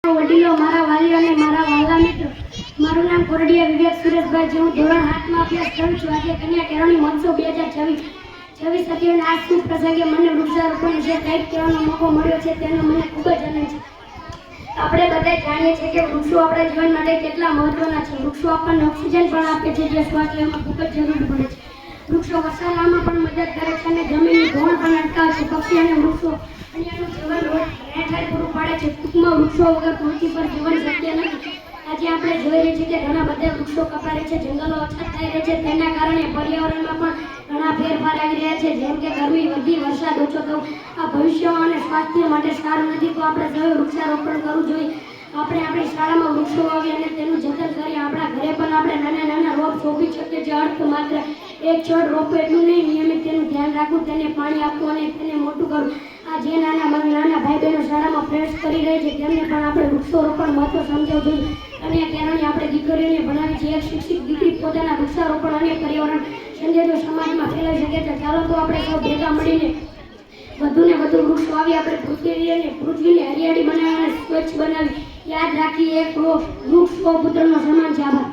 વડીલો, મારા વાલીઓ અને મારા વહાલા મિત્રો, મારું નામ કોરડિયા વિવેક સુરેશભાઈ છે. હું ધોરણ 7માં અભ્યાસ કરું છું. આજે કન્યા કેળવણી મહોત્સવ 2026 હતી અને આ શુભ પ્રસંગે મને વૃક્ષારોપણ વિશે કંઈક કહેવાનો મોકો મળ્યો છે, તેનો મને ખૂબ જ આનંદ છે. આપણે બધા જાણીએ છીએ કે વૃક્ષો આપણા જીવન માટે કેટલા મહત્વના છે. વૃક્ષો આપણને ઓક્સિજન પણ આપે છે, જે શ્વાસ લેવામાં ખૂબ જ જરૂરી પડે છે. વૃક્ષો વરસાદ લાવવામાં પણ મદદ કરે છે અને જમીનનું ધોવાણ પણ અટકાવે છે. પક્ષી અને વૃક્ષો અન્યનું જીવન રહેઠાણ પૂરું પાડે છે. ટૂંકમાં વૃક્ષો વગર પૃથ્વી પર જીવન શક્ય નથી. આજે આપણે જોઈ રહી છીએ કે ઘણા બધા વૃક્ષો કપાય છે, જંગલો ઓછા થઈ રહ્યા છે. તેના કારણે પર્યાવરણમાં પણ ઘણા ફેરફાર આવી રહ્યા છે, જેમ કે ગરમી વધી, વરસાદ ઓછો થવો. આ ભવિષ્યમાં અને સ્વાસ્થ્ય માટે સારું નથી, તો આપણે સૌએ વૃક્ષારોપણ કરવું જોઈએ. આપણે આપણી શાળામાં વૃક્ષો વાવી અને તેનું જતન કરી. આપણા ઘરે પણ આપણે નાના નાના રોપ સોંપી શકીએ છીએ. અર્થ માત્ર એક છોડ રોપો એટલું નહીં, નિયમિત તેનું ધ્યાન રાખવું, તેને પાણી આપવું અને તેને મોટું કરવું. આ જે નાના ભાઈ બહેનો શાળામાં પ્રયાસ કરી રહી છે, તેમને પણ આપણે વૃક્ષારોપણ મહત્વ સમજાવવું જોઈએ. અને કારણે આપણે દીકરીઓને ભણાવી છે. એક શિક્ષિત દીકરી પોતાના વૃક્ષારોપણ અને પર્યાવરણ સંદેશો સમાજમાં ફેલાવી શકે છે. ચાલો તો આપણે સૌ ભેગા મળીને વધુને વધુ વૃક્ષ વાવી આપણે પૃથ્વીને હરિયાળી બનાવી અને સ્વચ્છ બનાવી. યાદ રાખી, એક વૃક્ષ સો પુત્રનો સમાન છે. આભાર.